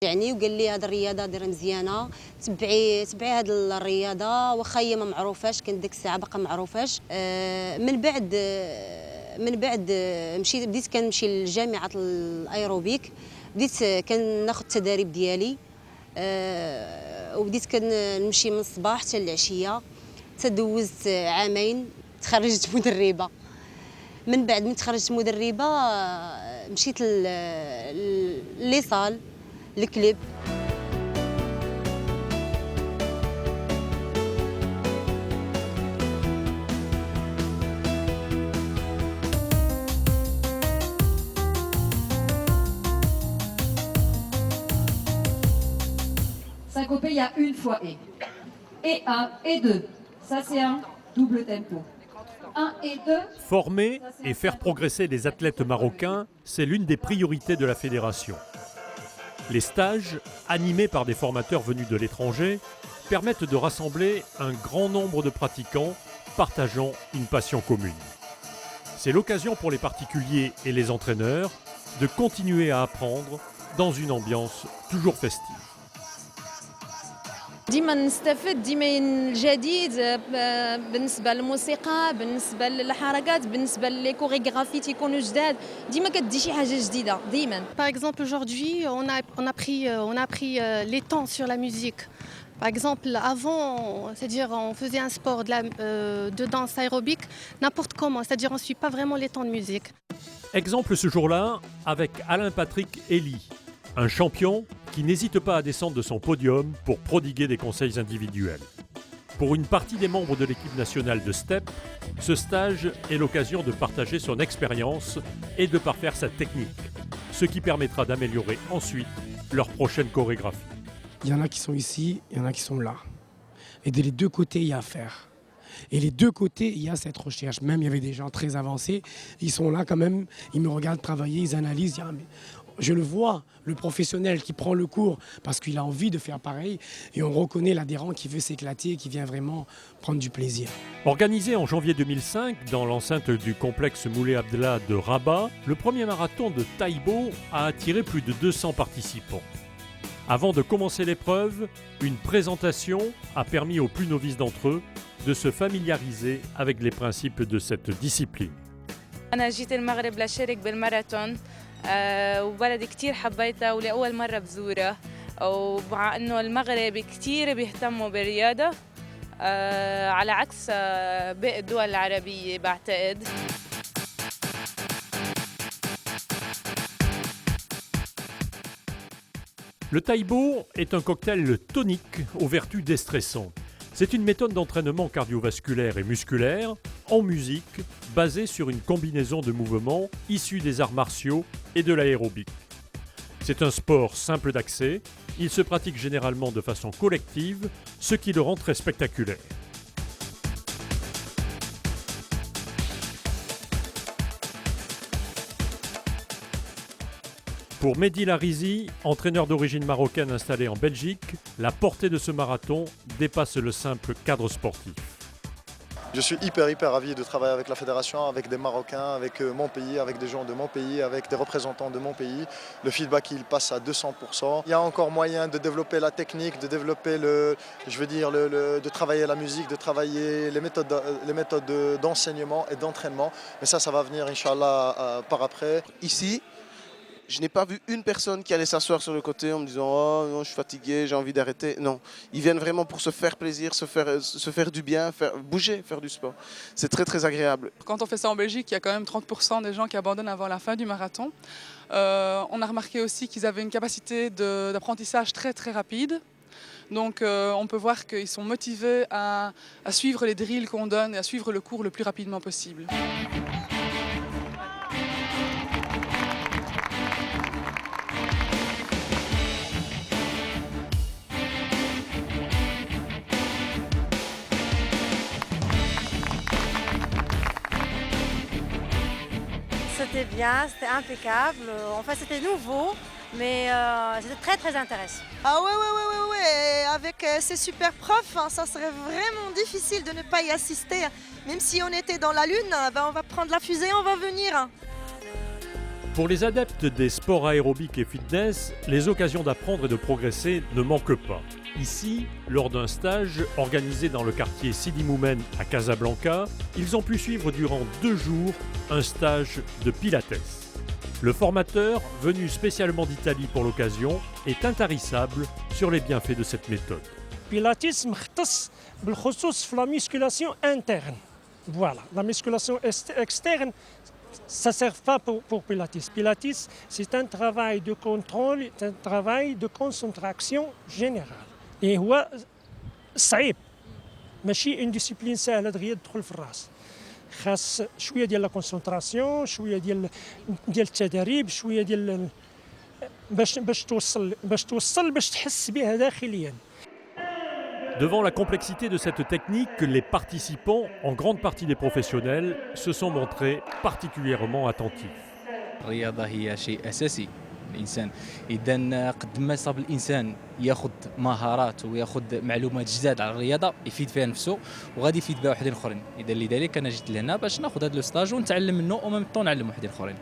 يعني وقال لي هذه الرياضه ديرها مزيانه، تبعي هذه الرياضه واخا هي ما معروفاش، كانت ديك الساعه باقا معروفاش. من بعد بديت كنمشي لجامعه الايروبيك، بديت كناخذ التدريب ديالي. وبديت كنمشي من الصباح حتى العشيه، تدوزت عامين تخرجت مدربه. من بعد من تخرجت مدربه مشيت لي صال الكليب. Syncopé, il y a une fois et 1 et 2. Ça, c'est un double tempo. 1 et 2. Former et faire progresser les athlètes marocains, c'est l'une des priorités de la fédération. Les stages, animés par des formateurs venus de l'étranger, permettent de rassembler un grand nombre de pratiquants partageant une passion commune. C'est l'occasion pour les particuliers et les entraîneurs de continuer à apprendre dans une ambiance toujours festive. ديما نستفد ديما الجديد بالنسبه للموسيقى، بالنسبه للحركات، بالنسبه للكوريغرافي تيكونوا جداد، ديما كدي شي حاجه جديده ديما. Par exemple aujourd'hui on a appris les temps sur la musique. Par exemple avant, c'est-à-dire on faisait un sport de danse aérobique n'importe comment, c'est-à-dire on suit pas vraiment les temps de musique. Exemple ce jour-là avec Alain-Patrick Elie, un champion qui n'hésite pas à descendre de son podium pour prodiguer des conseils individuels. Pour une partie des membres de l'équipe nationale de Step, ce stage est l'occasion de partager son expérience et de parfaire sa technique, ce qui permettra d'améliorer ensuite leur prochaine chorégraphie. Il y en a qui sont ici, il y en a qui sont là. Et des deux côtés, il y a à faire. Et les deux côtés, il y a cette recherche. Même il y avait des gens très avancés, ils sont là quand même, ils me regardent travailler, ils analysent. Je le vois, le professionnel qui prend le cours parce qu'il a envie de faire pareil, et on reconnaît l'adhérent qui veut s'éclater, qui vient vraiment prendre du plaisir. Organisé en janvier 2005 dans l'enceinte du complexe Moulay Abdellah de Rabat, le premier marathon de Taïbo a attiré plus de 200 participants. Avant de commencer l'épreuve, une présentation a permis aux plus novices d'entre eux de se familiariser avec les principes de cette discipline. أنا جيت المغرب لأشارك بالماراثون وبلد كتير حبيتها ولأول مرة بزورها، ومع إنه المغرب كتير بيهتموا بالرياضة على عكس باقي الدول العربية بعتقد. Le Taïbo est un cocktail tonique aux vertus déstressantes. C'est une méthode d'entraînement cardiovasculaire et musculaire en musique basée sur une combinaison de mouvements issus des arts martiaux et de l'aérobic. C'est un sport simple d'accès, il se pratique généralement de façon collective, ce qui le rend très spectaculaire. Pour Mehdi Larizi, entraîneur d'origine marocaine installé en Belgique, la portée de ce marathon dépasse le simple cadre sportif. Je suis hyper ravi de travailler avec la fédération, avec des Marocains, avec mon pays, avec des gens de mon pays, avec des représentants de mon pays. Le feedback il passe à 200%. Il y a encore moyen de développer la technique, de développer de travailler la musique, de travailler les méthodes d'enseignement et d'entraînement. Mais ça va venir, Inch'Allah, par après. Ici, je n'ai pas vu une personne qui allait s'asseoir sur le côté en me disant « Oh non, je suis fatigué, j'ai envie d'arrêter ». Non, ils viennent vraiment pour se faire plaisir, se faire du bien, bouger, faire du sport. C'est très agréable. Quand on fait ça en Belgique, il y a quand même 30% des gens qui abandonnent avant la fin du marathon. On a remarqué aussi qu'ils avaient une capacité d'apprentissage très rapide. Donc on peut voir qu'ils sont motivés à suivre les drills qu'on donne et à suivre le cours le plus rapidement possible. C'était bien, c'était impeccable. Enfin, c'était nouveau, mais c'était très intéressant. Ah ouais. Avec ces super profs, ça serait vraiment difficile de ne pas y assister. Même si on était dans la Lune, on va prendre la fusée, on va venir. Pour les adeptes des sports aérobiques et fitness, les occasions d'apprendre et de progresser ne manquent pas. Ici, lors d'un stage organisé dans le quartier Sidi Moumen à Casablanca, ils ont pu suivre durant 2 jours un stage de Pilates. Le formateur, venu spécialement d'Italie pour l'occasion, est intarissable sur les bienfaits de cette méthode. Pilates مختص بالخصوص في la musculation interne. Voilà, la musculation externe, ça ne sert pas pour Pilates. Pilates, c'est un travail de contrôle, c'est un travail de concentration générale. Et هو صعيب ماشي une discipline سهلة دغيا تدخل في الراس. خاص شوية ديال لا كونسونطراسيون، شوية ديال التدريب، شوية ديال باش توصل باش تحس بها داخليا. Devant la complexité de cette technique, les participants, en grande partie des professionnels, se sont montrés particulièrement attentifs. الرياضة هي شيء أساسي الإنسان، إذا قد ما صاب الإنسان ياخذ مهارات وياخذ معلومات جداد على الرياضة يفيد فيها نفسه وغادي يفيد بها واحدين آخرين، إذا لذلك أنا جيت لهنا باش ناخذ هذا لو ستاج ونتعلم منه ومام طون نعلم واحدين آخرين.